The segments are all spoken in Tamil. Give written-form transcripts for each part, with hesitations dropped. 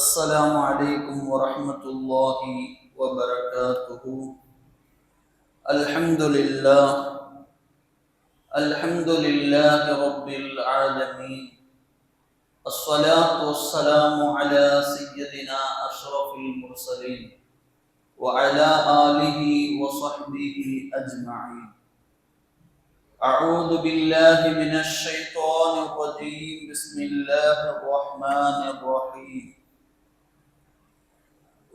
السلام عليكم ورحمة الله وبركاته. الحمد لله رب العالمين. الصلاة والسلام على سيدنا أشرف المرسلين وعلى آله وصحبه أجمعين. أعوذ بالله من الشيطان الرجيم. بسم الله الرحمن الرحيم.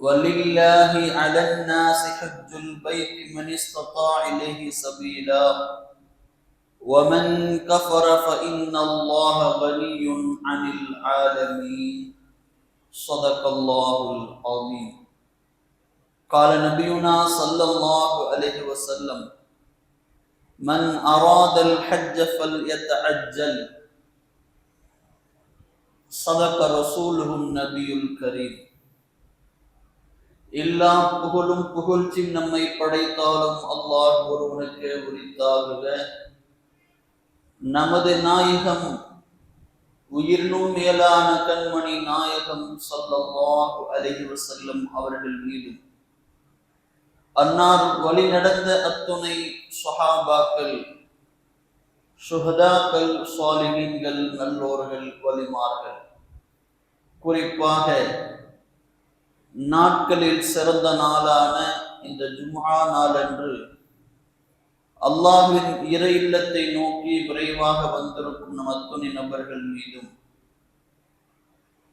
ولله على الناس حج البيت من استطاع إليه سبيلا ومن كفر فإن الله غني عن العالمين. صدق الله العظيم. قال نبينا صلى الله عليه وسلم: من أراد الحج فليتعجل. صدق رسوله النبي الكريم. எல்லா புகழும் புகழ்ச்சியும் நம்மை படைத்தாலும் அல்லாஹ் ஒருவனுக்கே உரித்தாகுக. நமது நாயகம் உயிரினும் மேலான கண்மணி நாயகம் ஸல்லல்லாஹு அலைஹி வஸல்லம் அவர்கள் மீதும், அன்னார் வழி நடந்த அத்துணை ஸஹாபாக்கள், ஷுஹதாக்கள், ஸாலிஹீன்கள், நல்லோர்கள், வலிமார்கள், குறிப்பாக நாட்களில் சிறந்த நாளான இந்த ஜும்ஆ நாளன்று அல்லாஹ்வின் இறை இல்லத்தை நோக்கி விரைவாக வந்திருக்கும் நம் அத்துணை நபர்கள் மீதும்,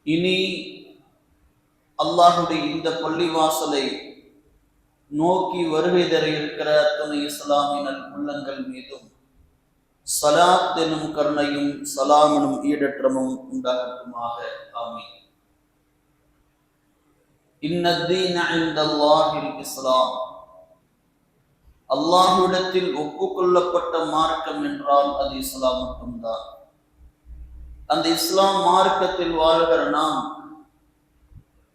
இனி அல்லாஹுடைய இந்த பள்ளிவாசலை நோக்கி வருகை தர இருக்கிற அத்துணை இஸ்லாமியல் உள்ளங்கள் மீதும் ஸலாத் எனும் கருணையும் சலாம் எனும் ஈடற்றமும் உண்டாகட்டுமாக. ஆமீன். இன்னத்தீன இன்தல்லாஹில் இஸ்லாம். அல்லாஹ்விடத்தில் ஒப்புக்கொள்ளப்பட்ட மார்க்கம் என்றால் அது இஸ்லாம் மட்டும்தான். அந்த இஸ்லாம் மார்க்கத்தில் வாழ்கிற நாம்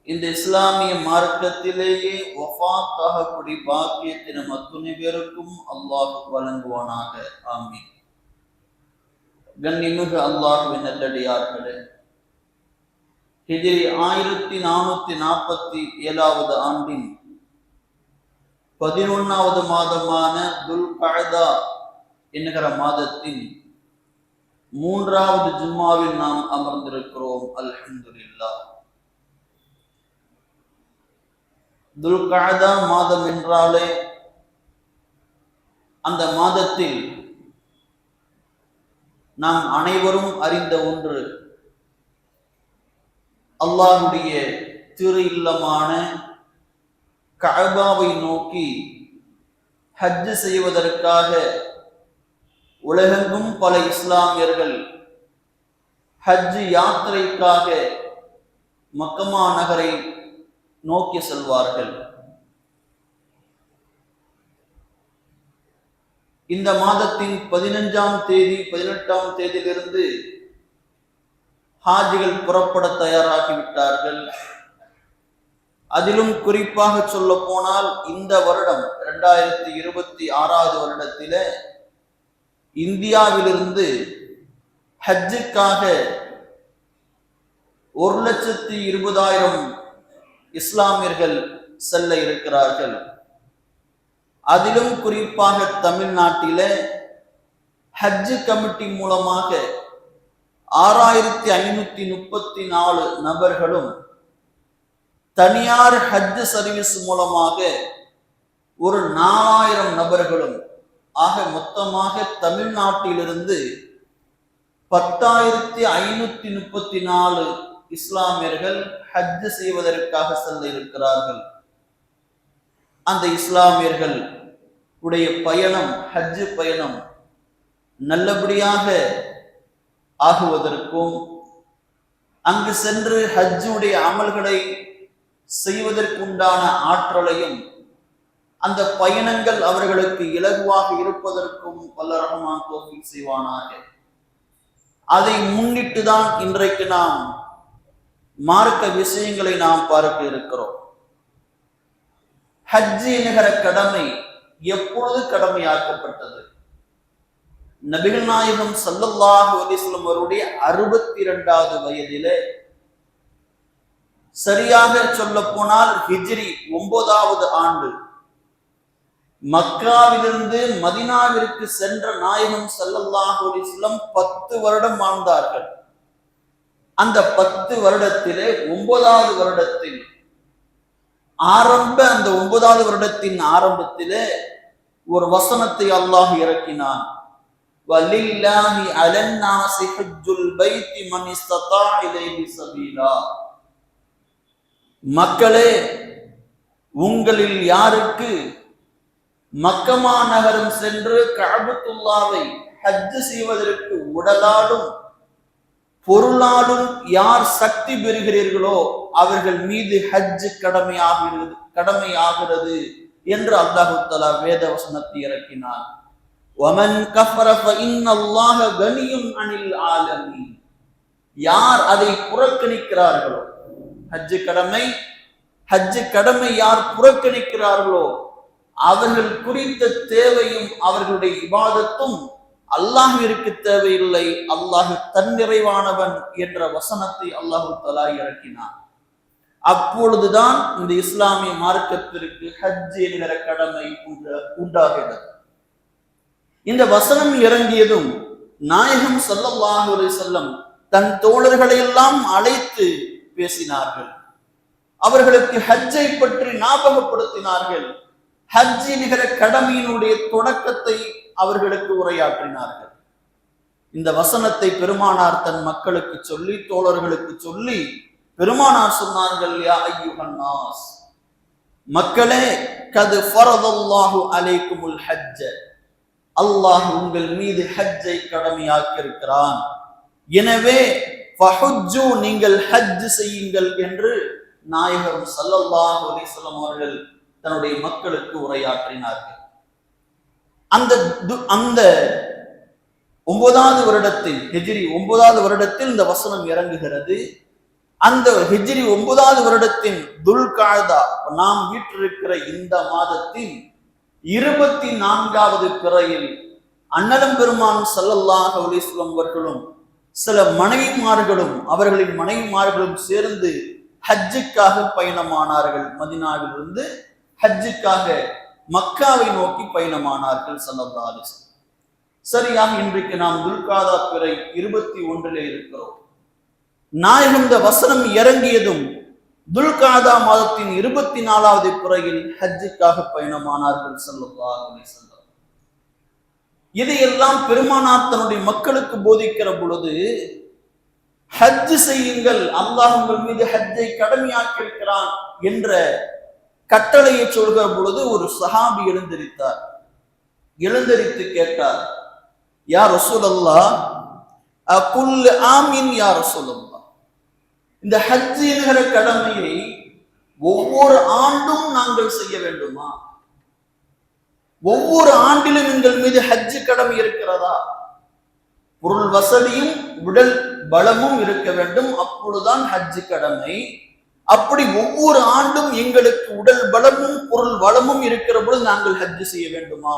இந்த இஸ்லாமிய மார்க்கத்திலேயே வஃபாத் ஆகக்கூடிய பாக்கியத்தை நம் அத்துணை பேருக்கும் அல்லாஹ் வழங்குவானாக. ஆமீன். கண்ணிமிகு அல்லாஹ்வின் நல்லடியார்களே, ஹிஜ்ரி 1447 ஆண்டின் 11வது மாதமான துல்கஅதா என்கிற மாதத்தின் 3வது ஜும்மாவில் நாம் அமர்ந்திருக்கிறோம். அல்ஹம்துலில்லாஹ். துல்கஅதா மாதம் என்றாலே அந்த மாதத்தில் நாம் அனைவரும் அறிந்த ஒன்று, அல்லாஹுடைய திரு இல்லமான கஅபாவை நோக்கி ஹஜ் செய்வதற்காக உலகெங்கும் பல இஸ்லாமியர்கள் ஹஜ் யாத்திரைக்காக மக்கமா நகரை நோக்கி செல்வார்கள். இந்த மாதத்தின் 15ஆம் தேதி 18ஆம் தேதியிலிருந்து ஹாஜிகள் புறப்பட தயாராகிவிட்டார்கள். அதிலும் குறிப்பாக சொல்ல போனால் இந்த வருடம் 2026 வருடத்தில இந்தியாவிலிருந்து ஹஜ்ஜுக்காக 1,20,000 இஸ்லாமியர்கள் செல்ல இருக்கிறார்கள். அதிலும் குறிப்பாக தமிழ்நாட்டில ஹஜ் கமிட்டி மூலமாக 6,534 நபர்களும், தனியார் ஹஜ் சர்வீஸ் மூலமாக ஒரு 4,000 நபர்களும், ஆக மொத்தமாக தமிழ்நாட்டிலிருந்து 10,534 இஸ்லாமியர்கள் ஹஜ் செய்வதற்காக செல்ல இருக்கிறார்கள். அந்த இஸ்லாமியர்கள் உடைய பயணம், ஹஜ் பயணம் நல்லபடியாக ஆகுவதற்கும், அங்கு சென்று ஹஜ்ஜுடைய அமல்களை செய்வதற்குண்டான ஆற்றலையும், அந்த பயணங்கள் அவர்களுக்கு இலகுவாக இருப்பதற்கும் வல்ல ரஹ்மான் தௌஃபீக் செய்வானாக. அதை முன்னிட்டு தான் இன்றைக்கு நாம் மார்க்க விஷயங்களை நாம் பார்க்க இருக்கிறோம். ஹஜ் என்கிற கடமை எப்பொழுது கடமையாக்கப்பட்டது? நபிகள் நாயகம் ஸல்லல்லாஹு அலைஹி வஸல்லம் அவருடைய 62வது வயதிலே சரியாக சொல்ல போனால் ஹிஜ்ரி 9வது ஆண்டு மக்காவிலிருந்து மதினாவிற்கு சென்ற நாயகம் ஸல்லல்லாஹு அலைஹி வஸல்லம் 10 வருடம் வாழ்ந்தார்கள். அந்த 10 வருடத்திலே 9வது வருடத்தில் அந்த 9வது வருடத்தின் ஆரம்பத்திலே ஒரு வசனத்தை அல்லாஹ் இறக்கினான். வலில்லாஹி அலன்னாஸி ஹஜ்ஜுல் பைத்தி மன் இஸ்ததா இலைஹி சபீலா. மக்களே, உங்களில் யாருக்கு மக்கமா நகரம் சென்று கஅபத்துல்லாவை ஹஜ் செய்வதற்கு உடலாலும் பொருளாலும் யார் சக்தி பெறுகிறீர்களோ அவர்கள் மீது ஹஜ் கடமையாகிறது என்று அல்லாஹ் தஆலா வேத வசனத்தை இறக்கினார். வமன் கஃபர ஃபஇன்னல்லாஹ கனியுன் அனில் ஆலமீன். யார் அதை புறக்கணிக்கிறார்களோ, ஹஜ் கடமை யார் புறக்கணிக்கிறார்களோ அவர்கள் குறித்த தேவையும் அவர்களுடைய இபாதத்தும் அல்லாஹ்விற்கு தேவையில்லை, அல்லாஹ் தன்னிறைவானவன் என்ற வசனத்தை அல்லாஹ் தஆலா இறக்கினார். அப்பொழுதுதான் இந்த இஸ்லாமிய மார்க்கத்திற்கு ஹஜ் என்கிற கடமை உண்டாகிறது. இந்த வசனம் இறங்கியதும் நாயகம் ஸல்லல்லாஹு அலைஹி வஸல்லம் தன் தோழர்களை எல்லாம் அழைத்து பேசினார்கள். அவர்களுக்கு ஹஜ்ஜை பற்றி ஞாபகப்படுத்தினார்கள். ஹஜ் என்கிற கடமையினுடைய தொடக்கத்தை அவர்களுக்கு உரையாற்றினார்கள். இந்த வசனத்தை பெருமானார் தன் மக்களுக்கு சொல்லி, தோழர்களுக்கு சொல்லி பெருமானார் சொன்னார்கள், யா அய்யுஹன் நாஸ், மக்களே, கது ஃபரதல்லாஹு அலைக்குமுல் ஹஜ்ஜ, அல்லாஹ் உங்கள் மீது ஹஜ்ஜை கடமையாக்கி இருக்கிறான். எனவே ஃபஹுஜ்ஜு, நீங்கள் ஹஜ் செய்யுங்கள் என்று நாயகம் ஸல்லல்லாஹு அலைஹி வஸல்லம் அவர்கள் தன்னுடைய மக்களுக்கு உரையாற்றினார்கள். அந்த 9வது வருடத்தில், ஹிஜ்ரி 9வது வருடத்தில் இந்த வசனம் இறங்குகிறது. அந்த ஹிஜ்ரி 9வது வருடத்தின் துல்காதா, நாம் வீற்றிருக்கிற இந்த மாதத்தின் 24வது பிறையில் அன்னலம் பெருமான் ஸல்லல்லாஹு அலைஹி வஸல்லம் அவர்களும் சில மனைவிமார்களும் அவர்களின் மனைவிமார்களும் சேர்ந்து ஹஜ்ஜுக்காக பயணமானார்கள். மதீனாவிலிருந்து ஹஜ்ஜுக்காக மக்காவை நோக்கி பயணமானார்கள் ஸல்லல்லாஹு அலைஹி வஸல்லம். சரியாக இன்றைக்கு நாம் துல்காதா பிறை 21 இருக்கிறோம். நாயகம் இந்த வசனம் இறங்கியதும் துல்காதா மாதத்தின் 24வது பிறையில் ஹஜ்ஜுக்காக பயணமானார்கள் ஸல்லல்லாஹு அலைஹி வஸல்லம். இதையெல்லாம் பெருமானார் தன்னுடைய மக்களுக்கு போதிக்கிற பொழுது, ஹஜ் செய்யுங்கள், அல்லாஹ் உங்கள் மீது ஹஜ்ஜை கடமையாக்கி இருக்கிறான் என்ற கட்டளையை சொல்கிற பொழுது ஒரு சஹாபி எழுந்தரித்து கேட்டார், யா ரசூலல்லாஹ், குல் ஆமீன் யா ரசூலல்லாஹ், இந்த ஹஜ் என்கிற கடமையை ஒவ்வொரு ஆண்டும் நாங்கள் செய்ய வேண்டுமா? ஒவ்வொரு ஆண்டிலும் எங்கள் மீது ஹஜ் கடமை இருக்கிறதா? பொருள் வசதியும் உடல் பலமும் இருக்க வேண்டும், அப்பொழுதுதான் ஹஜ் கடமை. அப்படி ஒவ்வொரு ஆண்டும் எங்களுக்கு உடல் பலமும் பொருள் வளமும் இருக்கிற பொழுது நாங்கள் ஹஜ் செய்ய வேண்டுமா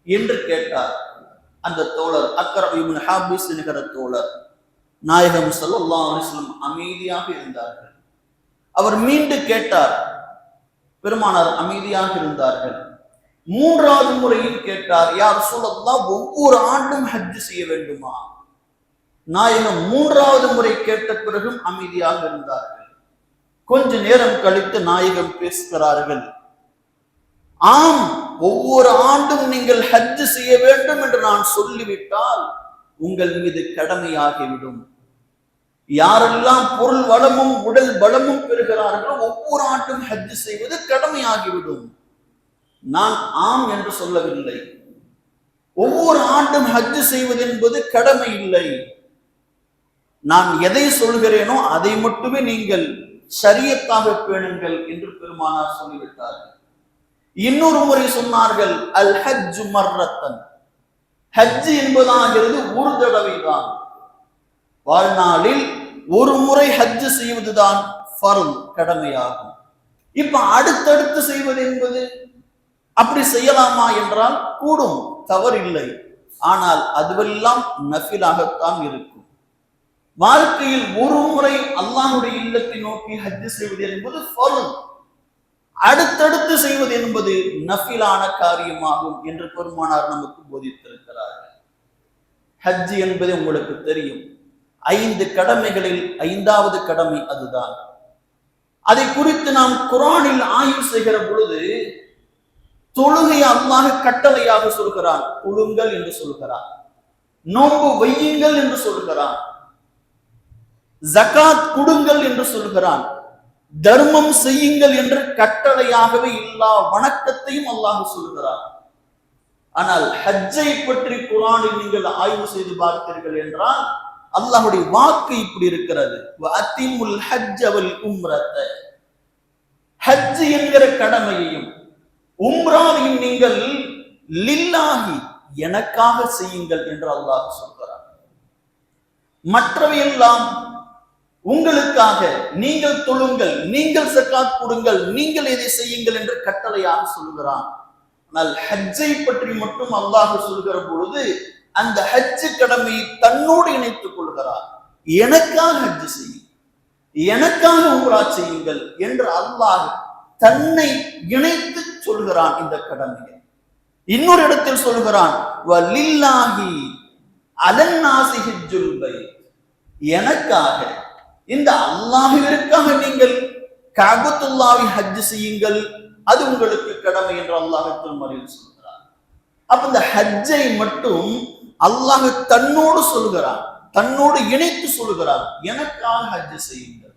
என்று கேட்டார். அந்த தோழர் அக்ரா இப்னு ஹாபிஸ் என்கிற தோழர் நாயகம் ஸல்லல்லாஹு அலைஹி வஸல்லம் அமைதியாக இருந்தார்கள். அவர் மீண்டும் கேட்டார், பெருமானார் அமைதியாக இருந்தார்கள். 3வது முறையில் கேட்டார், யா ரசூலல்லாஹ், ஒவ்வொரு ஆண்டும் ஹஜ் செய்ய வேண்டுமா? நாயகம் 3வது முறை கேட்ட பிறகும் அமைதியாக இருந்தார்கள். கொஞ்ச நேரம் கழித்து நாயகம் பேசுகிறார்கள், ஆம், ஒவ்வொரு ஆண்டும் நீங்கள் ஹஜ் செய்ய வேண்டும் என்று நான் சொல்லிவிட்டால் உங்கள் மீது கடமையாகிவிடும். யாரெல்லாம் பொருள் வளமும் உடல் பலமும் பெறுகிறார்களோ ஒவ்வொரு ஆண்டும் ஹஜ் செய்வது கடமையாகிவிடும். நான் ஆம் என்று சொல்லவில்லை. ஒவ்வொரு ஆண்டும் ஹஜ் செய்வது என்பது கடமை இல்லை. நான் எதை சொல்கிறேனோ அதை மட்டுமே நீங்கள் ஷரியத்தாக பேணுங்கள் என்று பெருமானார் சொல்லிவிட்டார்கள். இன்னொரு முறை சொன்னார்கள், அல் ஹஜ் மர்ரத்தன், ஹஜ் என்பதாகிறது ஒரு தடவைதான். வாழ்நாளில் ஒரு முறை ஹஜ் செய்வதுதான் ஃபர்ல், கடமையாகும். இப்ப அடுத்தடுத்து செய்வது என்பது அப்படி செய்யலாமா என்றால் கூடும், தவறில்லை. ஆனால் அதுவெல்லாம் நஃபிலாகத்தான் இருக்கும். வாழ்க்கையில் ஒரு முறை அல்லாஹ்வுடைய இல்லத்தை நோக்கி ஹஜ் செய்வது என்பது ஃபர்த். அடுத்தடுத்து செய்வது என்பது நஃபிலான காரியமாகும் என்று பெருமானார் நமக்கு போதித்திருக்கிறார்கள். ஹஜ் என்பது உங்களுக்கு தெரியும், 5 கடமைகளில் 5வது கடமை அதுதான். அதை குறித்து நாம் குர்ஆனில் ஆய்வு செய்கிற பொழுது தொழுகை அல்லாஹ் கட்டளையாக சொல்கிறான், தொழுங்கள் என்று சொல்கிறான். நோன்பு வையுங்கள் என்று சொல்கிறான். ஜகாத் கொடுங்கள் என்று சொல்கிறான். தர்மம் செய்யுங்கள் என்று கட்டளையாகவே எல்லா வணக்கத்தையும் அல்லாஹ் சொல்கிறான். ஆனால் ஹஜ்ஜை பற்றி குர்ஆனில் நீங்கள் ஆய்வு செய்து பார்த்தீர்கள் என்றால் அல்லாஹ்வுடைய வாக்கு இப்படி இருக்கிறது, வஅத்திமுல் ஹஜ்ஜ வல் உம்ரத. ஹஜ் என்கிற கடமையையும் உம்ராவையும் நீங்கள் லில்லாஹி எனக்காக செய்யுங்கள் என்று அல்லாஹ் சொல்கிறார். மற்றவையெல்லாம் உங்களுக்காக, நீங்கள் தொழுங்கள், நீங்கள் ஸகாத் கொடுங்கள், நீங்கள் இதை செய்யுங்கள் என்று கட்டளையாக சொல்கிறான். ஆனால் ஹஜ்ஜை பற்றி மட்டும் அல்லாஹ் சொல்கிற பொழுது அந்த ஹஜ் கடமையை தன்னோடு இணைத்துக் கொள்கிறார். எனக்காக ஹஜ் செய்யுங்கள், எனக்காக உம்ரா செய்யுங்கள் என்று அல்லாஹ் தன்னை இணைத்து சொல்கிறான் இந்த கடமையை. இன்னொரு இடத்தில் சொல்கிறான், வலில்லாஹி அலன்னாஸி ஹஜ்ஜுல் பைத். எனக்காக, இந்த அல்லாஹ்விற்காக நீங்கள் கஅபத்துல்லாஹி ஹஜ் செய்யுங்கள், அது உங்களுக்கு கடமை என்று அல்லாஹ் திருமறையில் சொல்கிறார். அப்ப இந்த ஹஜ்ஜை மட்டும் அல்லாஹ் தன்னோடு சொல்கிறான், தன்னோடு இணைத்து சொல்கிறான். எனக்காக ஹஜ் செய்யுங்கள்,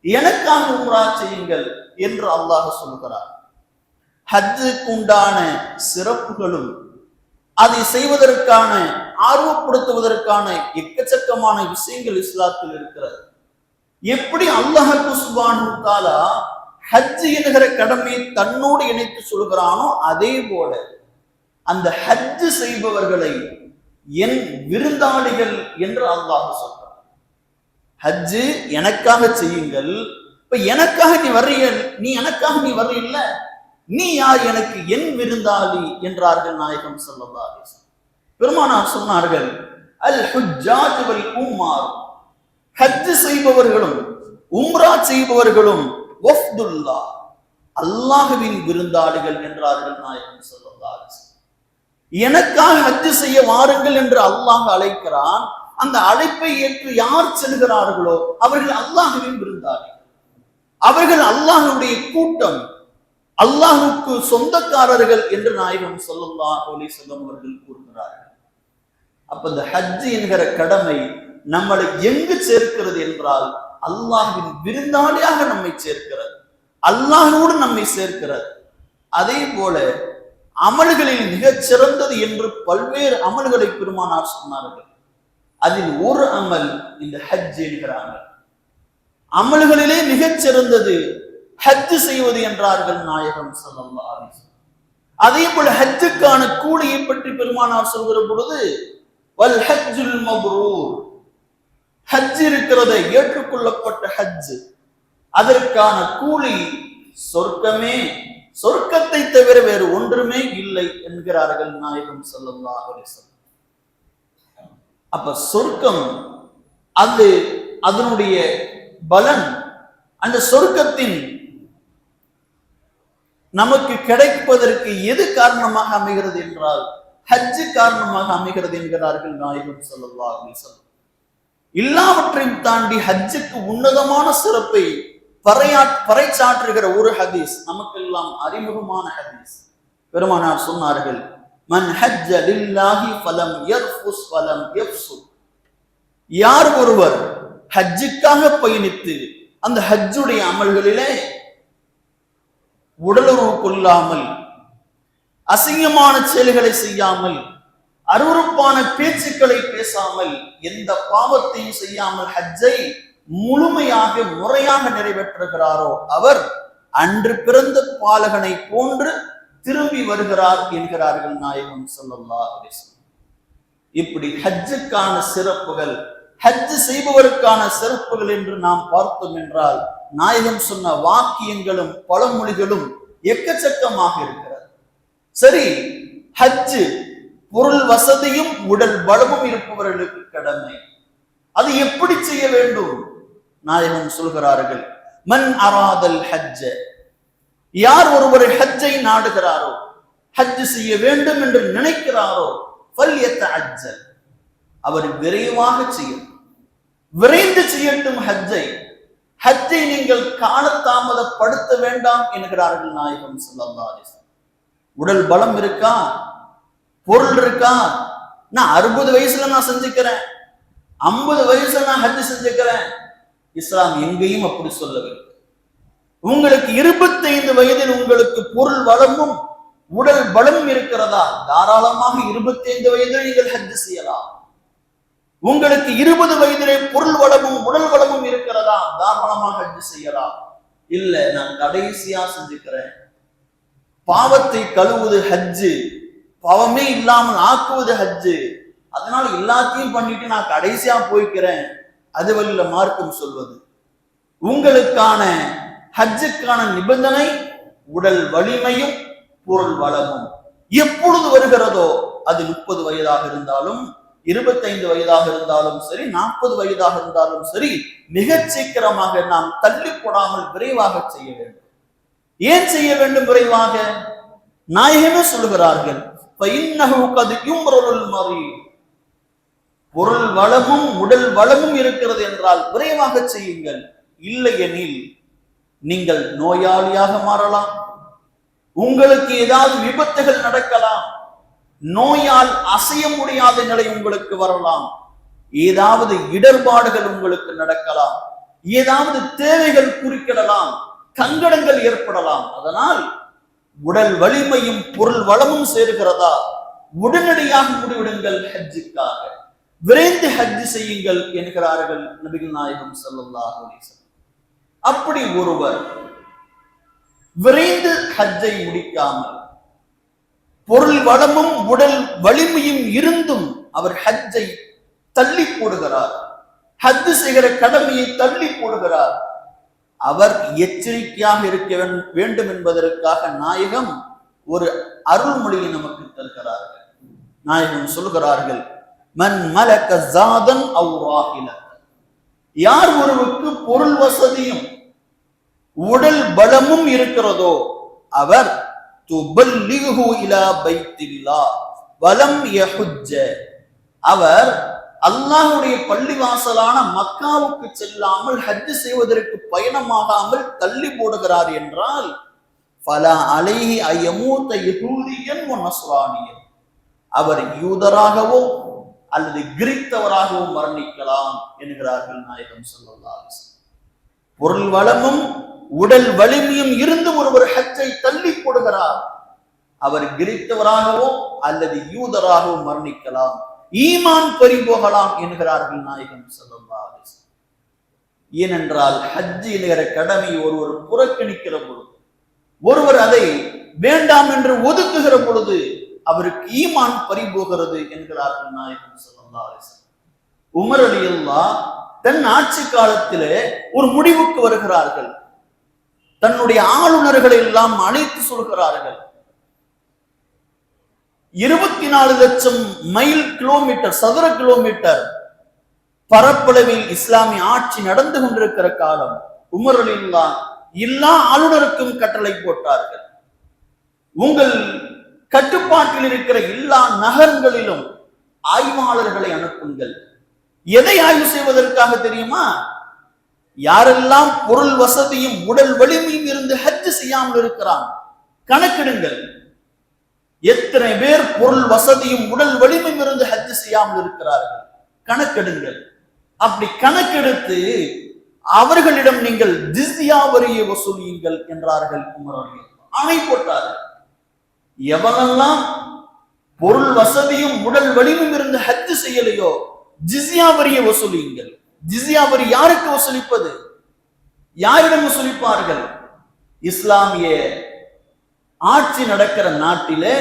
எனக்காக உம்ரா செய்யுங்கள் என்று அல்லாஹ் சொல்கிறார். ஹஜ்ஜுக்கு உண்டான சிறப்புகளும் அதை செய்வதற்கான ஆர்வப்படுத்துவதற்கான எக்கச்சக்கமான விஷயங்கள் இஸ்லாத்தில் இருக்கிறது. எப்படி அல்லாஹ் சுப்ஹானஹு வ தஆலா ஹஜ் என்கிற கடமையை தன்னோடு இணைத்து சொல்கிறானோ அதே போல அந்த ஹஜ் செய்பவர்களை என் விருந்தாளிகள் என்று அல்லாஹ் சொல்றான். ஹஜ் எனக்காக செய்யுங்கள். இப்ப எனக்காக நீ வர்றீங்க, நீ எனக்காக நீ வர்றீல்ல, நீ யார்? எனக்கு என் விருந்தாளி என்றார்கள் நாயகம் ஸல்லல்லாஹு அலைஹி வஸல்லம். பெருமானார் சொன்னார்கள், அல் ஹுஜ்ஜாஜ் வல் உம்மார். ஹஜ் செய்பவர்களும் உம்ரா செய்பவர்களும் வஃப்துல்லாஹ், அல்லாஹ்வின் விருந்தாளிகள் என்றார்கள் நாயகம் ஸல்லல்லாஹு அலைஹி வஸல்லம். எனக்காக ஹஜ் செய்ய வாருங்கள் என்று அல்லாஹ் அழைக்கிறான். அந்த அழைப்பை ஏற்று யார் செல்கிறார்களோ அவர்கள் அல்லாஹ்வின் விருந்தாளிகள், அவர்கள் அல்லாஹ்வுடைய கூட்டம், அல்லாஹ்வுக்கு சொந்தக்காரர்கள் என்று நாயகம் ஸல்லல்லாஹு அலைஹி வஸல்லம் அவர்கள் கூறுகிறார்கள். அப்ப இந்த ஹஜ் என்கிற கடமை நம்மளை எங்கு சேர்க்கிறது என்றால் அல்லாஹ்வின் விருந்தாளியாக நம்மை சேர்க்கிறது, அல்லாஹ்வோடு நம்மை சேர்க்கிறது. அதே போல அமல்களில் மிகச் சிறந்தது என்று பல்வேறு அமல்களை பெருமானார் சொன்னார்கள். அதில் ஒரு அமல் இந்த ஹஜ் என்கிற அமல். அமல்களிலே மிகச் சிறந்தது ஹஜ் செய்வது என்றார்கள் நாயகம் ஸல்லல்லாஹு அலைஹி வஸல்லம். அதே போல ஹஜ்ஜுக்கான கூலியை பற்றி பெருமானார் சொல்கிற பொழுது வல் ஹஜ்ஜுல் மப்ரூர், ஹஜ் இருக்கிறதை ஏற்றுக்கொள்ளப்பட்ட ஹஜ், அதற்கான கூலி சொர்க்கமே, சொர்க்கத்தை தவிர வேறு ஒன்றுமே இல்லை என்கிறார்கள் நாயகம் ஸல்லல்லாஹு அலைஹி வஸல்லம். அப்ப சொர்க்கம், அது அதனுடைய பலன், அந்த சொர்க்கத்தின் நமக்கு கிடைப்பதற்கு எது காரணமாக அமைகிறது என்றால் ஹஜ் காரணமாக அமைகிறது என்கிறார்கள் நாயகம் ஸல்லல்லாஹு அலைஹி வஸல்லம். எல்லாவற்றையும் தாண்டி ஹஜ்ஜுக்கு உன்னதமான சிறப்பை பறைச்சாற்றுகிற ஒரு ஹதீஸ் நமக்கெல்லாம் அறிமுகமான ஹதீஸ். பெருமானார் சொன்னார்கள், மன் ஹஜ்ஜ லில்லாஹி ஃபலம் யர்ஃபுஸ் ஃபலம் யஃப்சுக். யார் ஒருவர் ஹஜ்ஜுக்காக பயணித்து அந்த ஹஜ்ஜுடைய அமல்களிலே உடலுறவு கொள்ளாமல், அசிங்கமான செயல்களை செய்யாமல், அருவருப்பான பேச்சுக்களை பேசாமல், எந்த பாவத்தையும் செய்யாமல் ஹஜ்ஜை முழுமையாக முறையாக நிறைவேற்றுகிறாரோ அவர் அன்று பிறந்த பாலகனை போன்று திரும்பி வருகிறார் என்கிறார்கள் நாயகம் ஸல்லல்லாஹு அலைஹி வஸல்லம். இப்படி ஹஜ்ஜுக்கான சிறப்புகள், ஹஜ் செய்பவருக்கான சிறப்புகள் என்று நாம் பார்த்தோம் என்றால் நாயகம் சொன்ன வாக்கியங்களும் பழமொழிகளும் எக்கச்சக்கமாக இருக்கிறது. சரி, ஹஜ் பொருள் வசதியும் உடல் பலமும் இருப்பவர்களுக்கு கடமை. அது எப்படி செய்ய வேண்டும்? நாயகம் சொல்கிறார்கள், மன் அராதல் ஹஜ்ஜ, யார் ஒருவர் ஹஜ்ஜை நாடுகிறாரோ, ஹஜ் செய்ய வேண்டும் என்று நினைக்கிறாரோ, ஃபல்யத்தஅஜ்ஜல், அவர் விரைவாக செய்யட்டும், விரைந்து செய்யட்டும் ஹஜ்ஜை. ஹஜ்ஜை நீங்கள் காலதாமதப்படுத்த வேண்டாம் என்கிறார்கள் நாயகம் ஸல்லல்லாஹு அலைஹி வஸல்லம். உடல் பலம் இருக்கா, பொருள் இருக்கா, நான் 60 வயசுல நான் செஞ்சுக்கிறேன், 50 வயசுல நான் ஹஜ் செஞ்சுக்கிறேன். இஸ்லாம் எங்கேயும் அப்படி சொல்லவில்லை. உங்களுக்கு 25 வயதில் உங்களுக்கு பொருள் வளமும் உடல் பலமும் இருக்கிறதா, தாராளமாக 25 வயதில் நீங்கள் ஹஜ் செய்யலாம். உங்களுக்கு 20 வயதிலே பொருள் வளமும் உடல் வளமும் இருக்கிறதா, தாராளமாக ஹஜ் செய்யலாம். இல்ல, நான் கடைசியா செஞ்சுக்கிறேன், பாவத்தை கழுவுவது ஹஜ்ஜு, பாவமே இல்லாமல் ஆக்குவது ஹஜ்ஜு, அதனால எல்லாத்தையும் பண்ணிட்டு நான் கடைசியா போய்க்கிறேன், அது வழியில மார்க்கம் சொல்வது. உங்களுக்கான ஹஜ்ஜுக்கான நிபந்தனை உடல் வலிமையும் பொருள் வளமும். எப்பொழுது வருகிறதோ, அது 30 வயதாக இருந்தாலும் 25 வயதாக இருந்தாலும் சரி, 40 வயதாக இருந்தாலும் சரி, மிகச் சீக்கிரமாக நாம் தள்ளி போடாமல் விரைவாக செய்ய வேண்டும். ஏன் செய்ய வேண்டும் விரைவாக? நாயகமே சொல்லுகிறார்கள், பொருள் வளமும் உடல் வளமும் இருக்கிறது என்றால் விரைவாக செய்யுங்கள். இல்லையெனில் நீங்கள் நோயாளியாக மாறலாம், உங்களுக்கு ஏதாவது விபத்துகள் நடக்கலாம், நோயால் அசைய முடியாத நிலை உங்களுக்கு வரலாம், ஏதாவது இடர்பாடுகள் உங்களுக்கு நடக்கலாம், ஏதாவது தேவைகள் குறுக்கிடலாம், சங்கடங்கள் ஏற்படலாம். அதனால் உடல் வலிமையும் பொருள் வளமும் சேர்கிறதா, உடனடியாக முடிவிடுங்கள் ஹஜ்ஜுக்காக, விரைந்து ஹஜ் செய்யுங்கள் என்கிறார்கள் நபிகள் நாயகம் ஸல்லல்லாஹு அலைஹி வஸல்லம். அப்படி ஒருவர் விரைந்து ஹஜ்ஜை முடிக்காமல் பொருள் வளமும் உடல் வலிமையும் இருந்தும் அவர் ஹஜ்ஜை தள்ளி போடுகிறார், ஹஜ் செய்கிற கடமையை தள்ளி போடுகிறார், அவர் எச்சரிக்கையாக இருக்க வேண்டும் என்பதற்காக நாயகம் ஒரு அருள்மொழியை நமக்கு தருகிறார்கள். நாயகம் சொல்கிறார்கள், மன் மலக ஜாதன் அவ் ராஹிலத்தன், யார் ஒருவருக்கு பொருள் வசதியும் உடல் பலமும் இருக்கிறதோ அவர் துபல்லிஹு இலா பைத்தில்லாஹ் வலம் யஹுஜ்ஜ, அவர் அல்லாஹ்வுடைய பள்ளிவாசலான மக்காவுக்கு செல்லாமல் ஹஜ் செய்வதற்கு பயணமாகாமல் தள்ளி போடுகிறார் என்றால் ஃபலா அலைஹி அயமூத யஹூதியன் வ நஸ்ரானியன், அவர் யூதராகவோ அல்லது கிரீத்தவராகவோ மரணிக்கலாம் என்கிறார்கள் நாயகம் ஸல்லல்லாஹு அலைஹி வஸல்லம். பொருள் வளமும் உடல் வலிமையும் இருந்து ஒருவர் ஹஜ்ஜை தள்ளி போடுகிறார், அவர் கிரீத்தவராகவோ அல்லது யூதராகவோ மரணிக்கலாம், ஈமான் பறிபோகலாம் என்கிறார்கள் நாயகம் ஸல்லல்லாஹு அலைஹி வஸல்லம். ஏனென்றால் ஹஜ் என்கிற கடமை ஒருவர் புறக்கணிக்கிற பொழுது, ஒருவர் அதை வேண்டாம் என்று ஒதுக்குகிற பொழுது அவருக்கு ஈமான் பறிபோகிறது என்கிறார்கள் நாயகம் ஸல்லல்லாஹு அலைஹி வஸல்லம். உமர் ரலியல்லாஹு தன் ஆட்சி காலத்திலே ஒரு முடிவுக்கு வருகிறார்கள். தன்னுடைய ஆளுநர்களை எல்லாம் அழைத்து சொல்கிறார்கள், 24 லட்சம் மைல் கிலோமீட்டர் சதுர கிலோமீட்டர் பரப்பளவில் இஸ்லாமிய ஆட்சி நடந்து கொண்டிருக்கிற காலம். உமர் ரலியல்லாஹு எல்லா ஆளுநருக்கும் கட்டளை போட்டார்கள், உங்கள் கட்டுப்பாட்டில் இருக்கிற எல்லா நகரங்களிலும் ஆய்வாளர்களை அனுப்புங்கள். எதை ஆய்வு செய்வதற்காக தெரியுமா? யாரெல்லாம் பொருள் வசதியும் உடல் வலிமையும் இருந்து ஹஜ் செய்யாமல் இருக்கிறான் கணக்கெடுங்கள். எத்தனை பேர் பொருள் வசதியும் உடல் வலிமையும் இருந்து ஹஜ் செய்யாமல் இருக்கிறார்கள் கணக்கெடுங்கள். அப்படி கணக்கெடுத்து அவர்களிடம் நீங்கள் ஜிஸ்யா வரியை வசூலியுங்கள் என்றார்கள் உமர் ரலியல்லாஹு. ஆணை போட்டார்கள், எவனெல்லாம் பொருள் வசதியும் உடல் வலிமையும் இருந்து ஹஜ் செய்யலையோ ஜிஸ்யா வரியை வசூலியுங்கள். ஜிஸ்யா வரி யாருக்கு வசூலிப்பது? யாரிடம் வசூலிப்பார்கள்? இஸ்லாமிய ஆட்சி நடக்கிற நாட்டிலே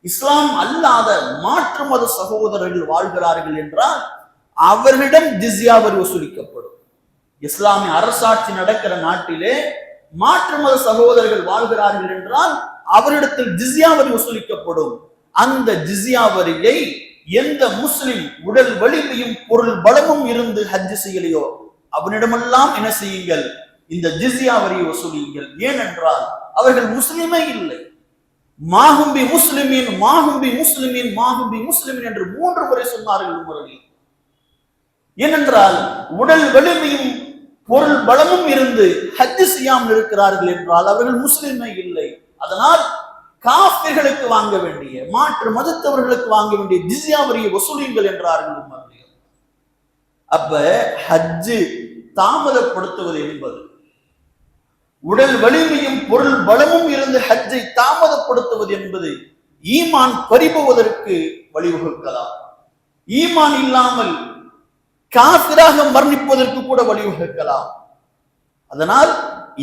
இஸ்லாம் அல்லாத மாற்று மத சகோதரர்கள் வாழ்கிறார்கள் என்றால் அவர்களிடம் ஜிஸ்யா வரி வசூலிக்கப்படும். இஸ்லாமிய அரசாட்சி நடக்கிற நாட்டிலே மாற்று மத சகோதரர்கள் வாழ்கிறார்கள் என்றால் அவரிடத்தில் ஜிஸ்யா வரி வசூலிக்கப்படும். அந்த ஜிஸ்யா வரியை எந்த முஸ்லிம் உடல் வலிமையும் பொருள் பலமும் இருந்து ஹஜ் செய்யலையோ அவனிடமெல்லாம் என்ன செய்யுங்கள், இந்த ஜிஸ்யா வரியை வசூலியுங்கள். ஏனென்றால் அவர்கள் முஸ்லிமே இல்லை. மாஹும்பி முஸ்லிமின் மாஹும்பி முஸ்லிமின் மாஹும்பி முஸ்லிமின் என்று 3 முறை சொன்னார்கள் உமர்கள். ஏனென்றால் உடல் வலிமையும் பொருள் பலமும் இருந்து ஹஜ் செய்யாமல் இருக்கிறார்கள் என்றால் அவர்கள் முஸ்லிமே இல்லை. அதனால் காஃபிர்களுக்கு வாங்க வேண்டிய, மாற்று மதத்தவர்களுக்கு வாங்க வேண்டிய ஜிஸ்யா வரியை வசூலியுங்கள் என்றார்கள் உமர்கள். அப்ப ஹஜ் தாமதப்படுத்துவது என்பது, உடல் வலிமையும் பொருள் பலமும் இருந்து ஹஜ்ஜை தாமதப்படுத்துவது என்பது ஈமான் பறிபோவதற்கு வழிவகுக்கலாம். ஈமான் இல்லாமல் காஃபிராக மரணிப்பதற்கு கூட வழிவகுக்கலாம். அதனால்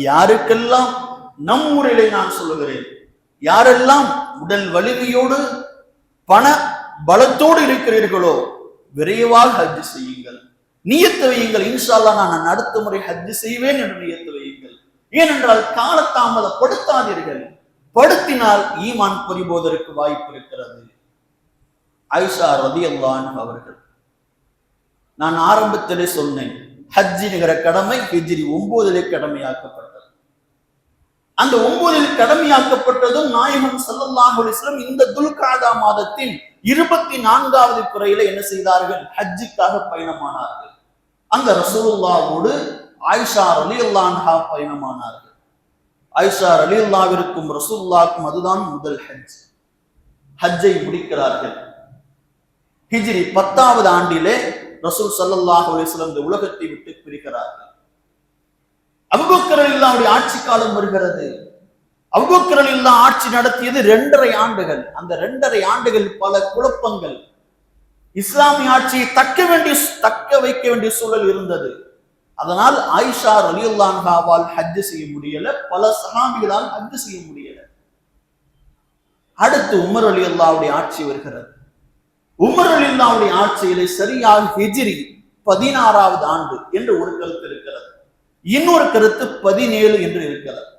யாருக்கெல்லாம், நம் ஊரிலே நான் சொல்லுகிறேன், யாரெல்லாம் உடல் வலிமையோடு பண பலத்தோடு இருக்கிறீர்களோ விரைவாக ஹஜ் செய்யுங்கள். நியத்து வையுங்கள், இன்ஷா அல்லாஹ் நான் அடுத்த முறை ஹஜ் செய்வேன் என்று நியத்து வையுங்கள். ஏனென்றால் காலதாமதப்படுத்தாதீர்கள். படுத்தினால் ஈமான் பறிபோவதற்கு வாய்ப்பு இருக்கிறது. ஆயிஷா ரலியல்லாஹு அன்ஹா அவர்கள், நான் ஆரம்பத்திலே சொன்னேன், ஹஜ் நிகர கடமை ஹிஜ்ரி 9 கடமையாக்கப்பட்டது. அந்த 9 கடமையாக்கப்பட்டதும் நாயகம் ஸல்லல்லாஹு அலைஹி வஸல்லம் இந்த துல்காதா மாதத்தின் 24வது பிறையில என்ன செய்தார்கள், ஹஜ்ஜுக்காக பயணமானார்கள். அந்த ரசூலுல்லாஹோடு ஆயிஷா ரலியல்லாஹு அன்ஹா பயணமானார்கள். ஆயிஷா ரலியல்லாஹுவிற்கும் ரசூலுல்லாஹ்வுக்கும் அதுதான் முதல் ஹஜ். ஹஜ்ஜை முடிக்கிறார்கள். ஹிஜ்ரி 10வது ஆண்டிலே ரசூல் ஸல்லல்லாஹு அலைஹி வஸல்லம் இந்த உலகத்தை விட்டு பிரிகிறார்கள். அபூபக்கர் ரலியல்லாஹுடைய ஆட்சி காலம் வருகிறது. அபூபக்கர் ரலியல்லாஹு ஆட்சி நடத்தியது 2.5 ஆண்டுகள். அந்த 2.5 ஆண்டுகள் பல குழப்பங்கள், இஸ்லாமிய ஆட்சியை தக்க வைக்க வேண்டிய சூழல் இருந்தது. அதனால் ஆயிஷா ரலியல்லாஹு அன்ஹாவால் ஹஜ் செய்ய முடியல, பல சஹாபிகளால் ஹஜ் செய்ய முடியல. அடுத்து உமர் ரலியல்லாஹுடைய ஆட்சி வருகிறது. உமர் ரலியல்லாஹுடைய ஆட்சியிலே சரியாக ஹிஜ்ரி 16வது ஆண்டு என்று ஒரு கருத்து இருக்கிறது, இன்னொரு கருத்து 17 என்று இருக்கிறது.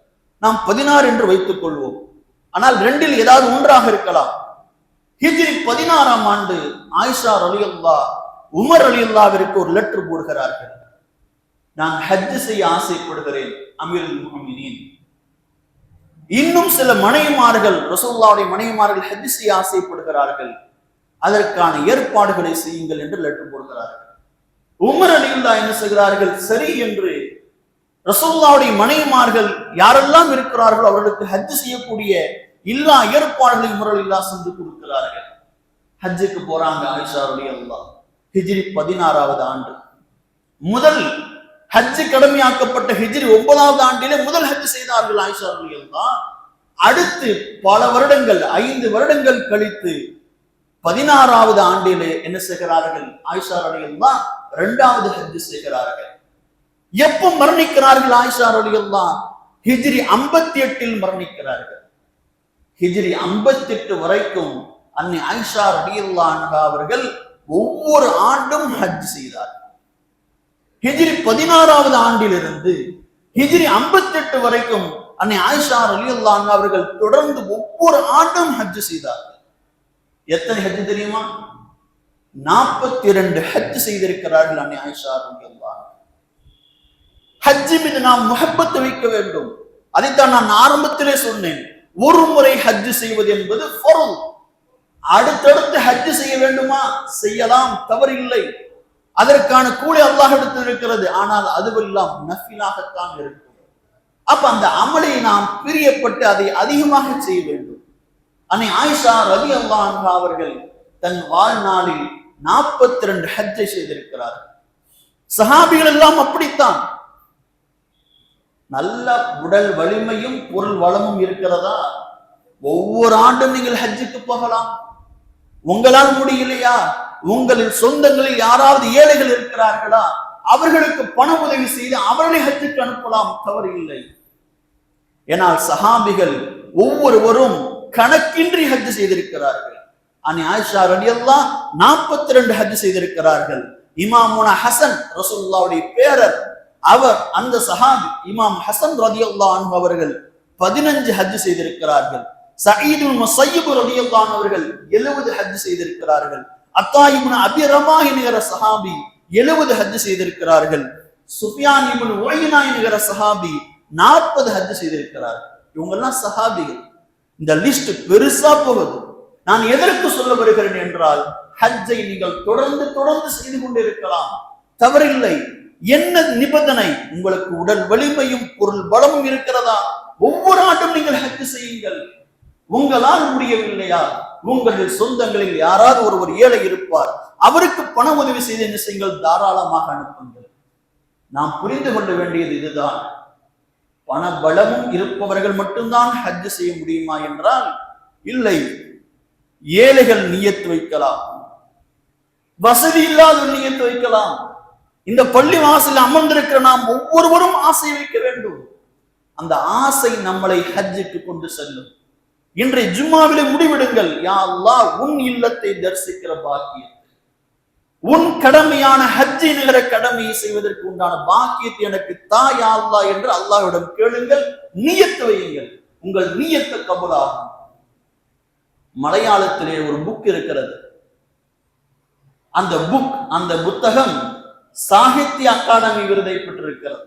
நாம் 16 என்று வைத்துக் கொள்வோம். ஆனால் 2இல் ஏதாவது ஒன்றாக இருக்கலாம். ஹிஜ்ரி 16ஆம் ஆண்டு ஆயிஷா ரலியல்லாஹு உமர் ரலியல்லாஹுவிற்கு ஒரு லெட்டர் போடுகிறார்கள். நான் ஹஜ் செய்ய ஆசைப்படுகிறேன் அமீருல் முஃமினீன். இன்னும் சில மனைவிமார்கள், ரசூலுல்லாஹ்வுடைய மனைவிமார்கள் ஹஜ் செய்ய ஆசைப்படுகிறார்கள், அதற்கான ஏற்பாடுகளை செய்யுங்கள் என்று லெட்டர் போடுகிறார்கள். உமர் ரலியல்லாஹு என்ன செய்கிறார்கள், சரி என்று ரசூலுல்லாஹ்வுடைய மனைவிமார்கள் யாரெல்லாம் இருக்கிறார்களோ அவர்களுக்கு ஹஜ் செய்யக்கூடிய எல்லா ஏற்பாடுகளையும் உமர் ரலியல்லாஹு செஞ்சு கொடுக்கிறார்கள். ஹஜ்ஜுக்கு போறாங்க ஆயிஷா ரலியல்லாஹு. ஹிஜ்ரி 16வது ஆண்டு முதல் ஹஜ் கடமையாக்கப்பட்ட ஹிஜ்ரி 9வது ஆண்டிலே முதல் ஹஜ் செய்தார்கள் ஆயிஷா ரலியல்லாஹு. அடுத்து பல வருடங்கள், 5 வருடங்கள் கழித்து 16வது ஆண்டிலே என்ன செய்கிறார்கள், ஆயிஷா ரலியல்லாஹு 2வது ஹஜ் செய்கிறார்கள். எப்ப மரணிக்கிறார்கள் ஆயிஷா ரலியல்லாஹு? ஹிஜ்ரி 58இல் மரணிக்கிறார்கள். ஹிஜ்ரி 58 வரைக்கும் அன்னை ஆயிஷா ரலியல்லாஹு அன்ஹா அவர்கள் ஒவ்வொரு ஆண்டும் ஹஜ் செய்தார்கள். ஹிஜ்ரி 16வது ஆண்டிலிருந்து ஹிஜ்ரி 58 வரைக்கும் அன்னை ஆயிஷா ரலியல்லாஹு அன்ஹா அவர்கள் தொடர்ந்து ஒவ்வொரு ஆண்டும் ஹஜ் செய்தார்கள். எத்தனை ஹஜ் தெரியுமா? 42 ஹஜ் செய்திருக்கிறார்கள் அன்னை ஆயிஷா ரலியல்லாஹு அன்ஹா. ஹஜ் மீது நாம் முஹப்பத் வைக்க வேண்டும். அதைத்தான் நான் ஆரம்பத்திலே சொன்னேன். ஒரு முறை ஹஜ் செய்வது என்பது ஃபர்ல். அடுத்தடுத்து ஹஜ் செய்ய வேண்டுமா? செய்யலாம், தவறில்லை. அதற்கான கூலி அல்லாஹ்விடத்தில் இருக்கிறது. ஆனால் அதுவெல்லாம் நஃபிலாகத்தான் இருக்கும். அப்ப அந்த அமலை நாம் பிரியப்பட்டு அதை அதிகமாக செய்ய வேண்டும். அன்னை ஆயிஷா ரலியல்லாஹு அன்ஹா அவர்கள் தன் வாழ்நாளில் 42 ஹஜ்ஜை செய்திருக்கிறார்கள். சஹாபிகள் எல்லாம் அப்படித்தான். நல்ல உடல் வலிமையும் பொருள் வளமும் இருக்கிறதா? ஒவ்வொரு ஆண்டும் நீங்கள் ஹஜ்ஜுக்கு போகலாம். உங்களால் முடியலையா? உங்களின் சொந்தங்களில் யாராவது ஏழைகள் இருக்கிறார்களா? அவர்களுக்கு பண உதவி செய்து அவர்களை ஹஜ்ஜுக்கு அனுப்பலாம், தவறு இல்லை. ஏனால் சஹாபிகள் ஒவ்வொருவரும் கணக்கின்றி ஹஜ் செய்திருக்கிறார்கள். அன்னை ஆயிஷா ரலியல்லாஹு 42 ஹஜ் செய்திருக்கிறார்கள். இமாமுனா ஹசன், ரசூலுல்லாஹ்வுடைய பேரர், அவர் அந்த சஹாபி இமாம் ஹசன் ரலியல்லாஹு அன்ஹு அவர்கள் 15 ஹஜ் செய்திருக்கிறார்கள். சயீதுல் முஸய்யிப் ரலியல்லாஹு அன்ஹு அவர்கள் 70 ஹஜ் செய்திருக்கிறார்கள். அத்தா இப்னு அபி ரமாஹ் என்கிற சஹாபி 70 ஹஜ் செய்திருக்கிறார்கள். சுஃபியான் இப்னு உய்னா என்கிற சஹாபி 40 ஹஜ் செய்திருக்கிறார். இவங்க எல்லாம் சஹாபிகள். இந்த லிஸ்ட் பெருசா போகுது. நான் எதற்கு சொல்ல வருகிறேன் என்றால், ஹஜ்ஜை நீங்கள் தொடர்ந்து தொடர்ந்து செய்து கொண்டிருக்கலாம், தவறில்லை. என்ன நிபந்தனை? உங்களுக்கு உடல் வலிமையும் பொருள் பலமும் இருக்கிறதா? ஒவ்வொரு ஆண்டும் நீங்கள் ஹஜ் செய்யுங்கள். உங்களால் முடியவில்லையா, உங்களின் சொந்தங்களில் யாராவது ஒருவர் ஏழை இருப்பார், அவருக்கு பண உதவி செய்து என்ன செய்யுங்கள், தாராளமாக அனுப்புங்கள். நாம் புரிந்து கொள்ள வேண்டியது இதுதான். பண பலமும் இருப்பவர்கள் மட்டும்தான் ஹஜ் செய்ய முடியுமா என்றால் இல்லை. ஏழைகள் நியத்து வைக்கலாம், வசதி இல்லாத நியத்து வைக்கலாம். இந்த பள்ளி வாசலில் அமர்ந்திருக்கிற நாம் ஒவ்வொருவரும் ஆசை வைக்க வேண்டும். அந்த ஆசை நம்மளை ஹஜ்ஜுக்கு கொண்டு செல்லும். இன்றைய ஜும்மாவிலே முடிவெடுங்கள், யா அல்லாஹ், உன் இல்லத்தை தரிசிக்கிற பாக்கியத்தை, உன் கடமையான ஹஜ் என்கிற கடமையை செய்வதற்கு உண்டான பாக்கியத்தை எனக்கு தா யா அல்லாஹ் என்று அல்லாஹ்விடம் கேளுங்கள், நியத்து வையுங்கள். உங்கள் நியத்து கபூலாகும். மலையாளத்திலே ஒரு புக் இருக்கிறது. அந்த புத்தகம் சாகித்ய அகாடமி விருதை பெற்றிருக்கிறது.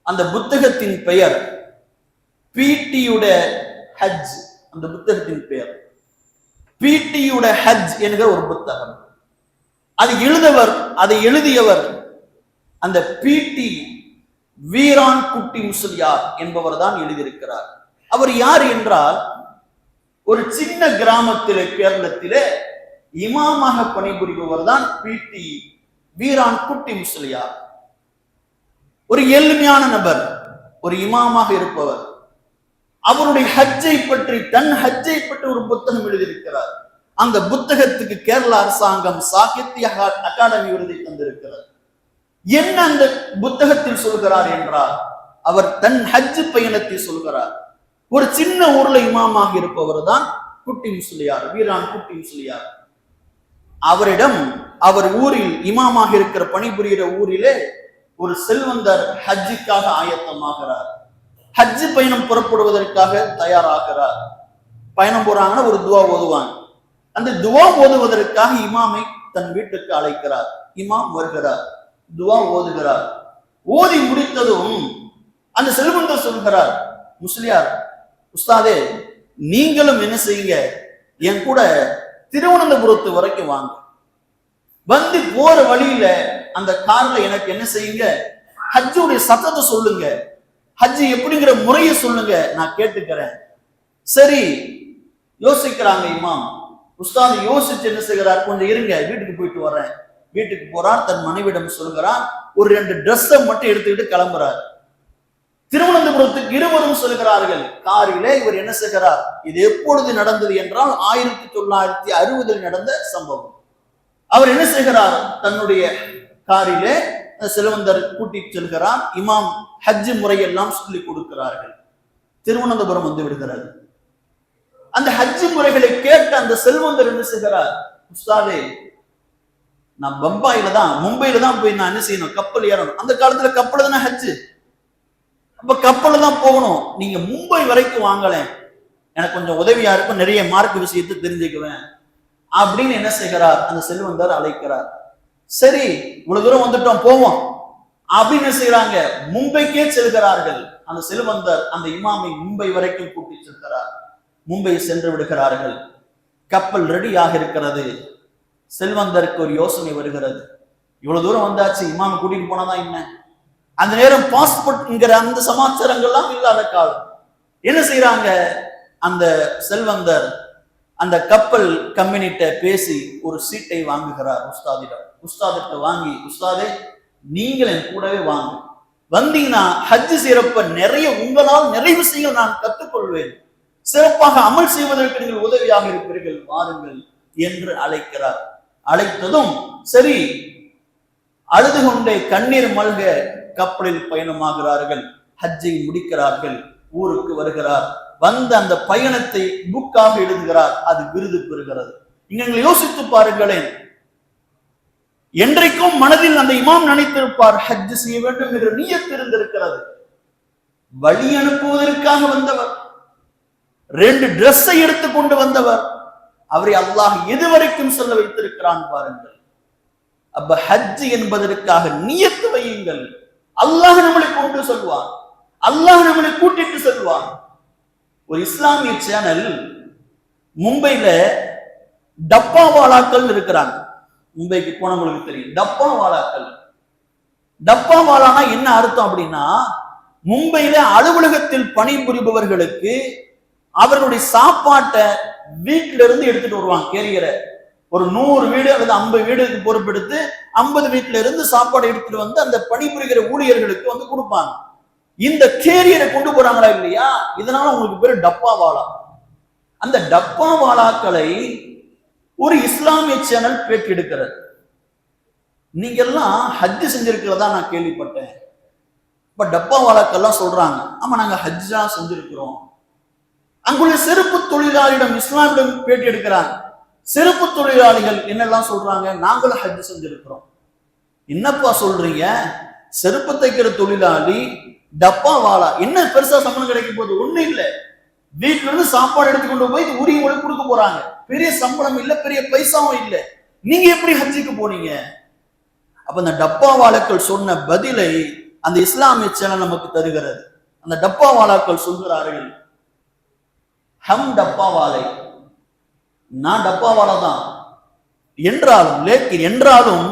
அந்த புத்தகத்தின் பெயர் பீட்டியுட ஹஜ். அந்த புத்தகத்தின் பெயர் பீட்டியுட ஹஜ் என்கிற ஒரு புத்தகம். அதை எழுதியவர் அந்த பீட்டி வீரான் குட்டி முஸ்லியார் என்பவர் தான் எழுதியிருக்கிறார். அவர் யார் என்றால், ஒரு சின்ன கிராமத்திலே, கேரளத்திலே இமாமாக பணிபுரிபவர் தான் பீட்டி வீரான் குட்டி முஸ்லியார். ஒரு எளிமையான நபர், ஒரு இமாமாக இருப்பவர். அவருடைய ஹஜ்ஜை பற்றி, தன் ஹஜ்ஜை பற்றி ஒரு புத்தகம் எழுதியிருக்கிறார். அந்த புத்தகத்துக்கு கேரள அரசாங்கம் சாகித்ய அகாடமி விருதை தந்திருக்கிறார். என்ன அந்த புத்தகத்தில் சொல்கிறார் என்றால், அவர் தன் ஹஜ் பயணத்தை சொல்கிறார். ஒரு சின்ன ஊர்ல இமாமாக இருப்பவர் தான் குட்டி முஸ்லியார், வீரான் குட்டி முஸ்லியார். அவரிடம், அவர் ஊரில் இமாமாக இருக்கிற பணிபுரிகிற ஊரிலே ஒரு செல்வந்தர் ஹஜ்ஜுக்காக ஆயத்தமாகிறார். ஹஜ் பயணம் புறப்படுவதற்காக தயாராகிறார். பயணம் போறாங்கன்னா ஒரு துவா ஓதுவாங்க. அந்த துவா ஓதுவதற்காக இமாமை தன் வீட்டுக்கு அழைக்கிறார். இமாம் வருகிறார், துவா ஓதுகிறார். ஓதி முடித்ததும் அந்த செல்வந்தர் சொல்கிறார், முஸ்லியார் உஸ்தாதே, நீங்களும் என்ன செய்யுங்க, என் கூட திருவனந்தபுரத்து வரைக்கும் வாங்க. வந்து போற வழியில அந்த கார்ல எனக்கு என்ன செய்யுங்க, ஹஜ்ஜுடைய சத்தத்தை சொல்லுங்க, ஹஜ் எப்படிங்கிற முறையை சொல்லுங்க, நான் கேட்டுக்கிறேன். சரி, யோசிக்கிறாங்க இமாம். உஸ்தாது யோசிச்சு என்ன செய்கிறார், கொஞ்சம் இருங்க, வீட்டுக்கு போயிட்டு வர்றேன். வீட்டுக்கு போறார். தன் மனைவிடம் சொல்கிறார். ஒரு 2 ட்ரெஸ்ஸை மட்டும் எடுத்துக்கிட்டு கிளம்புறார். திருவனந்தபுரத்துக்கு இருவரும் சொல்கிறார்கள். காரிலே இவர் என்ன செய்கிறார், இது எப்பொழுது நடந்தது என்றால் 1960 நடந்த சம்பவம். அவர் என்ன செய்கிறார், தன்னுடைய காரிலே செல்வந்தர் கூட்டி செல்கிறார். இமாம் ஹஜ் முறையெல்லாம் சொல்லி கொடுக்கிறார்கள். திருவனந்தபுரம் வந்து விடுகிறது. அந்த ஹஜ் முறைகளை கேட்ட அந்த செல்வந்தர் என்ன செய்கிறார், உஸ்தாதே, நான் மும்பையில தான் போய் நான் என்ன செய்யணும், கப்பல் ஏறணும். அந்த காலத்துல கப்பல் தானே ஹஜ், அப்ப கப்பல் தான் போகணும். நீங்க மும்பை வரைக்கும் வாங்கலேன், எனக்கு கொஞ்சம் உதவியா இருக்கும், நிறைய மார்க் விஷயத்தை தெரிஞ்சுக்குவேன் அப்படின்னு என்ன செய்கிறார், அந்த செல்வந்தர் அழைக்கிறார். சரி, இவ்வளவு தூரம் வந்துட்டோம், போவோம் அப்படின்னு என்ன செய்யறாங்க, மும்பைக்கே செல்கிறார்கள். அந்த செல்வந்தர் அந்த இமாமை மும்பை வரைக்கும் கூட்டி செல்கிறார். மும்பை சென்று விடுகிறார்கள். கப்பல் ரெடியாக இருக்கிறது. செல்வந்தருக்கு ஒரு யோசனை வருகிறது, இவ்வளவு தூரம் வந்தாச்சு, இமாமை கூட்டிட்டு போனாதான் என்ன. அந்த நேரம் பாஸ்போர்ட்ங்கிற அந்த சமாச்சாரங்கள்லாம் இல்லாத காலம். என்ன செய்யறாங்க, அந்த செல்வந்தர் அந்த கப்பல் கம்பெனிட்ட பேசி ஒரு சீட்டை வாங்குகிறார் உஸ்தாதிட்ட வாங்கி, உஸ்தாதே, நீங்கள் என் கூடவே வாங்க, வந்தீங்கன்னா ஹஜ் செய்யறப்ப உங்களால் நிறைய விஷயங்கள் நான் கற்றுக்கொள்வேன், சிறப்பாக அமல் செய்வதற்கு நீங்கள் உதவியாக இருப்பீர்கள், வாருங்கள் என்று அழைக்கிறார். அழைத்ததும் சரி, அழுது கொண்டே கண்ணீர் மல்க கப்பலில் பயணமாகிறார்கள். ஹஜ்ஜை முடிக்கிறார்கள். ஊருக்கு வருகிறார். வந்த அந்த பயணத்தை புக்காக எழுதுகிறார். அது விருது பெறுகிறது. நீங்கள் யோசித்து பாருங்களேன், என்றைக்கும் மனதில் அந்த இமாம் நினைத்திருப்பார், ஹஜ் செய்ய வேண்டும் என்ற நியத் இருந்திருக்கிறது. வழி அனுப்புவதற்காக வந்தவர், 2 டிரெஸ்ஸை எடுத்துக்கொண்டு வந்தவர். அவரை அல்லாஹ் எதுவரைக்கும் சொல்ல வைத்திருக்கிறான் பாருங்கள். அப்ப ஹஜ் என்பதற்காக நியத்து வையுங்கள். அல்லாஹ் நம்மளை கொண்டு சொல்வான், அல்லாஹ் நம்மளை கூட்டிட்டு செல்வான். ஒரு இஸ்லாமிய சேனல் மும்பைல டப்பாவாலாக்கள் இருக்கிறாங்க. மும்பைக்கு போனவங்களுக்கு தெரியும் டப்பாவாலாக்கள். டப்பாவாலானா என்ன அர்த்தம் அப்படின்னா, மும்பையில அலுவலகத்தில் பணிபுரிபவர்களுக்கு அவர்களுடைய சாப்பாட்டை வீட்டில இருந்து எடுத்துட்டு வருவாங்க. கேரியரை ஒரு 100 வீடு அல்லது 50 வீடுக்கு பொறுப்பெடுத்து 50 வீட்டுல இருந்து சாப்பாடு எடுத்துட்டு வந்து அந்த பணிபுரிகிற ஊழியர்களுக்கு வந்து கொடுப்பாங்க. இந்த கேரியரை கொண்டு போறாங்களா இல்லையா, இதனால உங்களுக்கு பேரு டப்பாவாலா. அந்த டப்பாவாலாக்களை ஒரு இஸ்லாமிய சேனல் பேட்டி எடுக்கிறது. நீங்க எல்லாம் ஹஜ் செஞ்சிருக்கிறதா நான் கேள்விப்பட்டேன். இப்ப டப்பாவாலாக்கெல்லாம் சொல்றாங்க, ஆமா நாங்க ஹஜ்ஜா செஞ்சிருக்கிறோம். அங்குள்ள செருப்பு தொழிலாளியிடம் இஸ்லாமிடம் பேட்டி எடுக்கிறாங்க. செருப்பு தொழிலாளிகள் என்னெல்லாம் சொல்றாங்க, நாங்களும் ஹஜ் செஞ்சிருக்கிறோம். என்னப்பா சொல்றீங்க, செருப்பு தைக்கிற தொழிலாளி டப்பாவாலா என்ன பெருசா சம்பளம் கிடைக்கும் போது ஒண்ணு இல்ல, வீட்டுல இருந்து சாப்பாடு எடுத்து கொண்டு போய் உரியவங்களுக்கு கொடுக்க போறாங்க. பெரிய சம்பளம் இல்ல, பெரிய பைசாவும் இல்ல, நீங்க எப்படி ஹஜ்ஜுக்கு போனீங்க? அப்ப அந்த டப்பாவாலாக்கள் சொன்ன பதிலை அந்த இஸ்லாமிய சேனல் நமக்கு தருகிறது. அந்த டப்பாவாலாக்கள் சொல்கிறார்கள், ஹம் டப்பாவாலை, நான் டப்பாவாலா தான் என்றாலும்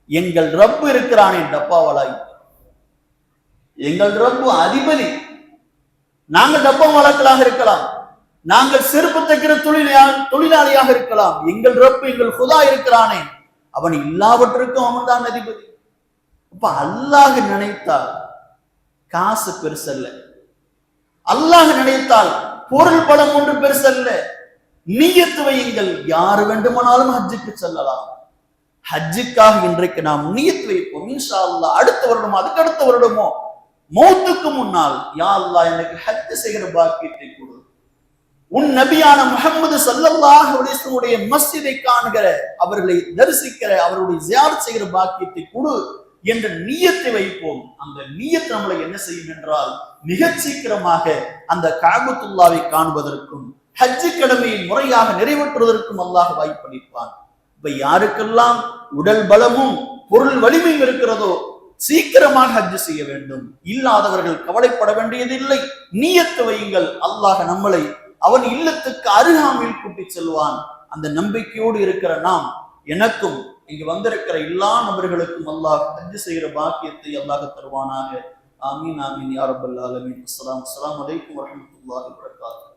எங்கள் ரப்பு இருக்கிறானே டப்பாவாலா, எங்கள் ரப்பு அதிபதி. நாங்கள் டப்பாவாலாக்களாக இருக்கலாம், நாங்கள் செருப்பு தைக்கிற தொழிலாளியாக இருக்கலாம், எங்கள் ரப்பு எங்கள் குதா இருக்கிறானே அவன் எல்லாவற்றுக்கும் அவன் தான் அதிபதி. அப்ப அல்லாஹ் நினைத்தால் காசு பெருசல்ல, அல்லாஹ் நினைத்தால் பொருள் பலம் ஒன்று பெருசல்ல. நியத்து வையுங்கள், யார் வேண்டுமானாலும் ஹஜ்ஜுக்கு செல்லலாம். ஹஜ்ஜுக்காக இன்றைக்கு நாம் நியத்து வைப்போம். இன்ஷா அல்லாஹ் அடுத்த வருடமோ அதுக்கு அடுத்த வருடமோ மௌத்துக்கு முன்னால், யா அல்லாஹ் எனக்கு ஹஜ் செய்கிற பாக்கியத்தை கொடு, உன் நபியான முஹம்மது ஸல்லல்லாஹு அலைஹி வஸல்லம் மஸ்ஜிதை காண்கிற, அவர்களை தரிசிக்கிற, அவருடைய ஜியாரத் செய்கிற பாக்கியத்தை கொடு என்ற நியத்தை வைப்போம். அந்த நியத் நம்மளை என்ன செய்யும் என்றால், மிக சீக்கிரமாக அந்த கஅபத்துல்லாவை காண்பதற்கும் ஹஜ் கடமையை முறையாக நிறைவேற்றுவதற்கும் அல்லாஹ் வாய்ப்பளிப்பான். இப்ப யாருக்கெல்லாம் உடல் பலமும் பொருள் வலிமையும் இருக்கிறதோ சீக்கிரமாக ஹஜ் செய்ய வேண்டும். இல்லாதவர்கள் கவலைப்பட வேண்டியதில்லை, நியத்து வையுங்கள். அல்லாஹ் நம்மளை அவன் இல்லத்துக்கு அருகாமையில் கூட்டி செல்வான். அந்த நம்பிக்கையோடு இருக்கிற நாம், எனக்கும் இங்கு வந்திருக்கிற எல்லா நபர்களுக்கும் அல்லாஹ் ஹஜ் செய்கிற பாக்கியத்தை அல்லாஹ் தருவானாக. ஆமீன் ஆமீன் யா ரப்பல் ஆலமீன். அஸ்ஸலாமு அலைக்கும் வரஹ்மத்துல்லாஹி வபரகாத்துஹு.